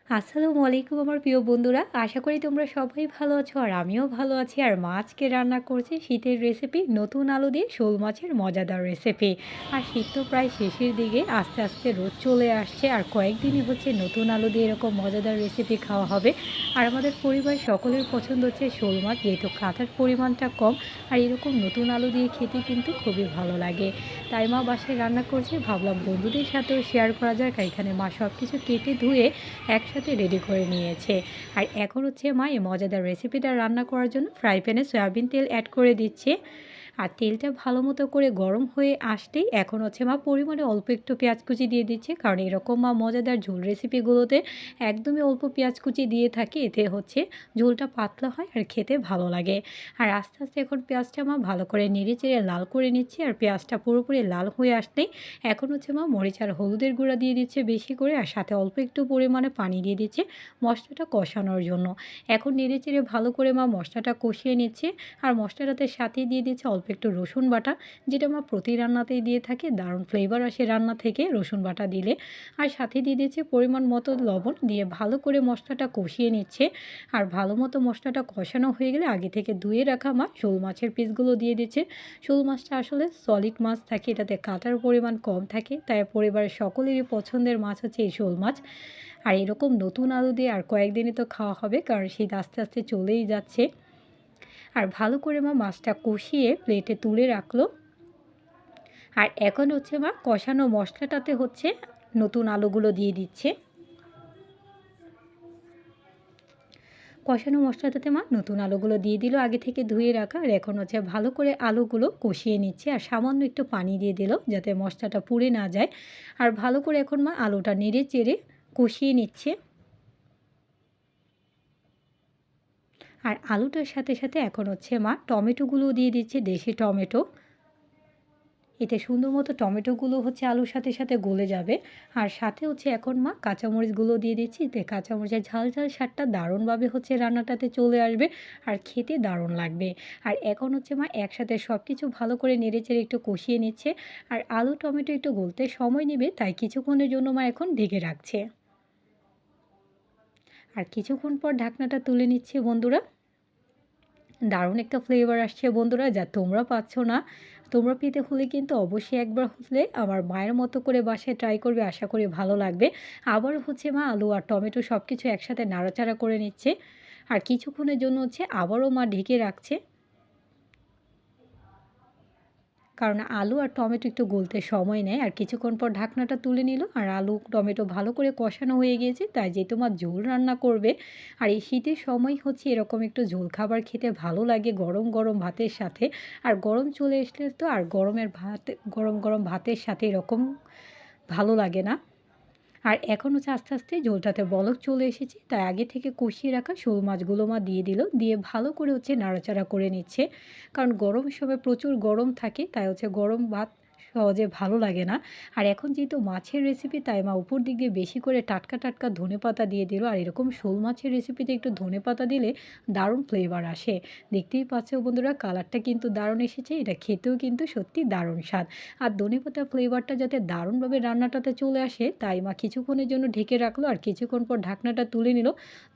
আসসালামু আলাইকুম আমার প্রিয় বন্ধুরা। আশা করি তোমরা সবাই ভালো আছো আর আমিও ভালো আছি। আর মা আজকে রান্না করছি শীতের রেসিপি নতুন আলু দিয়ে শোল মাছের মজাদার রেসিপি। আর শীত তো প্রায় শেষের দিকে আস্তে আস্তে রোদ চলে আসছে আর কয়েকদিনই হচ্ছে নতুন আলু দিয়ে এরকম মজাদার রেসিপি খাওয়া হবে। আর আমাদের পরিবার সকলের পছন্দ হচ্ছে শোল মাছ, যেহেতু কাঁটার পরিমাণটা কম আর এরকম নতুন আলু দিয়ে খেতে কিন্তু খুবই ভালো লাগে। তাই মা বাসায় রান্না করছে, ভাবলাম বন্ধুদের সাথেও শেয়ার করা যাক। আর এখানে মা সব কিছু কেটে ধুয়ে একসাথে রেডি করে নিয়েছে। আর এখন হচ্ছে মা এই মজাদার রেসিপিটা রান্না করার জন্য ফ্রাই প্যানে সয়াবিন তেল অ্যাড করে দিচ্ছে। আর তেলটা ভালো মতো করে গরম হয়ে আসতেই এখন হচ্ছে মা পরিমাণে অল্প একটু পেঁয়াজ কুচি দিয়ে দিচ্ছে, কারণ এরকম মা মজাদার ঝোল রেসিপিগুলোতে একদমই অল্প পেঁয়াজ কুচি দিয়ে থাকে, এতে হচ্ছে ঝোলটা পাতলা হয় আর খেতে ভালো লাগে। আর আস্তে আস্তে এখন পেঁয়াজটা মা ভালো করে নেড়ে চেড়ে লাল করে নিচ্ছে। আর পেঁয়াজটা পুরোপুরি লাল হয়ে আসতেই এখন হচ্ছে মা মরিচ আর হলুদের গুঁড়া দিয়ে দিচ্ছে বেশি করে, আর সাথে অল্প একটু পরিমাণে পানি দিয়ে দিচ্ছে মশলাটা কষানোর জন্য। এখন নেড়ে চেড়ে ভালো করে মা মশলাটা কষিয়ে নিচ্ছে। আর মশলাটাতে সাথে দিয়ে দিচ্ছে অল্প একটু রসুন বাটা, যেটা মা প্রতি রান্নাতেই দিয়ে থাকে, দারুণ ফ্লেভার আসে রান্না থেকে রসুন বাটা দিলে। আর সাথে দিয়ে দিচ্ছে পরিমাণ মতো লবণ, দিয়ে ভালো করে মশলাটা কষিয়ে নিচ্ছে। আর ভালো মতো মশলাটা কষানো হয়ে গেলে আগে থেকে ধুয়ে রাখা মা শোল মাছের পিসগুলো দিয়ে দিচ্ছে। শোল মাছটা আসলে সলিড মাছ থাকে, এটাতে কাঁটার পরিমাণ কম থাকে, তাই পরিবারের সকলেরই পছন্দের মাছ হচ্ছে এই শোল মাছ। আর এরকম নতুন আলু দিয়ে আর কয়েকদিনই তো খাওয়া হবে, কারণ শীত আস্তে আস্তে চলেই যাচ্ছে। আর ভালো করে মা মাছটা কষিয়ে প্লেটে তুলে রাখলো। আর এখন হচ্ছে মা কষানো মশলাটাতে হচ্ছে নতুন আলুগুলো দিয়ে দিচ্ছে। কষানো মশলাটাতে মা নতুন আলুগুলো দিয়ে দিল আগে থেকে ধুয়ে রাখা। আর এখন হচ্ছে ভালো করে আলুগুলো কষিয়ে নিচ্ছে, আর সামান্য একটু পানি দিয়ে দিল যাতে মশলাটা পুড়ে না যায়। আর ভালো করে এখন মা আলুটা নেড়ে চেড়ে কষিয়ে নিচ্ছে। আর আলুটার সাথে সাথে এখন হচ্ছে মা টমেটোগুলোও দিয়ে দিচ্ছে, দেশি টমেটো। এতে সুন্দর মতো টমেটোগুলো হচ্ছে আলুর সাথে সাথে গলে যাবে। আর সাথে হচ্ছে এখন মা কাঁচামরিচগুলো দিয়ে দিচ্ছি, এতে কাঁচামরিচের ঝাল ঝাল স্বাদটা দারুণভাবে হচ্ছে রান্নাটাতে চলে আসবে আর খেতে দারুণ লাগবে। আর এখন হচ্ছে মা একসাথে সব কিছু ভালো করে নেড়েচেড়ে একটু কষিয়ে নিচ্ছে। আর আলু টমেটো একটু গলতে সময় নেবে, তাই কিছুক্ষণের জন্য মা এখন ঢেকে রাখছে। আর কিছুক্ষণ পর ঢাকনাটা তুলে নিচ্ছে বন্ধুরা। দারুণ একটা ফ্লেভার আসছে বন্ধুরা, যা তোমরা পাচ্ছ না। তোমরা পেতে হলে কিন্তু অবশ্যই একবার হলে আমার মায়ের মতো করে বাসায় ট্রাই করবে, আশা করি ভালো লাগবে। আবার হচ্ছে মা আলু আর টমেটো সব কিছু একসাথে নাড়াচাড়া করে নিচ্ছে। আর কিছুক্ষণের জন্য হচ্ছে আবারও মা ঢেকে রাখছে, কারণ আলু আর টমেটো একটু গলতে সময় নেয়। আর কিছুক্ষণ পর ঢাকনাটা তুলে নিল, আর আলু টমেটো ভালো করে কষানো হয়ে গিয়েছে, তাই যে তোমার ঝোল রান্না করবে। আর এই শীতের সময় হচ্ছে এরকম একটু ঝোল খাবার খেতে ভালো লাগে গরম গরম ভাতের সাথে। আর গরম চলে আসলে তো আর গরমের ভাত, গরম গরম ভাতের সাথে এরকম ভালো লাগে না। আর এখন হচ্ছে আস্তে আস্তে ঝোলটাতে বলক চলে এসেছে, তাই আগে থেকে কষিয়ে রাখা শোল মাছগুলো মা দিয়ে দিল, দিয়ে ভালো করে হচ্ছে নাড়াচাড়া করে নিচ্ছে। কারণ গরমের সময় প্রচুর গরম থাকে, তাই হচ্ছে গরম ভাত সহজে ভালো লাগে না। আর এখন যেহেতু মাছের রেসিপি, তাই মা উপর দিক দিয়ে বেশি করে টাটকা টাটকা ধনেপাতা দিয়ে দিল। আর এরকম শোল মাছের রেসিপিতে একটু ধনেপাতা দিলে দারুণ ফ্লেভার আসে। দেখতেই পাচ্ছ বন্ধুরা, কালারটা কিন্তু দারুণ এসেছে, এটা খেতেও কিন্তু সত্যি দারুণ স্বাদ। আর ধনেপাতার ফ্লেভারটা যাতে দারুণভাবে রান্নাটাতে চলে আসে, তাই মা কিছুক্ষণের জন্য ঢেকে রাখলো। আর কিছুক্ষণ পর ঢাকনাটা তুলে নিল।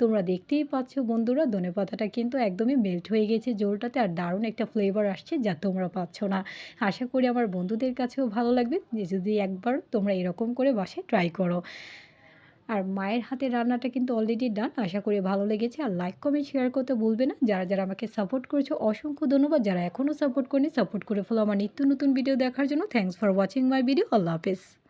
তোমরা দেখতেই পাচ্ছ বন্ধুরা, ধনেপাতাটা কিন্তু একদমই মেল্ট হয়ে গেছে ঝোলটাতে, আর দারুণ একটা ফ্লেভার আসছে যা তোমরা পাচ্ছ না। আশা করি আমার বন্ধুদের কাছেও ভালো লাগবে, যে যদি একবার তোমরা এরকম করে বাসায় ট্রাই করো। আর মায়ের হাতের রান্নাটা কিন্তু অলরেডি ডান। আশা করি ভালো লেগেছে। আর লাইক কমেন্ট শেয়ার করতে ভুলবে না। যারা যারা আমাকে সাপোর্ট করেছো অসংখ্য ধন্যবাদ। যারা এখনও সাপোর্ট করেনি, সাপোর্ট করে ফেলো আমার নিত্য নতুন ভিডিও দেখার জন্য। Thanks for watching my video. আল্লাহ হাফেজ।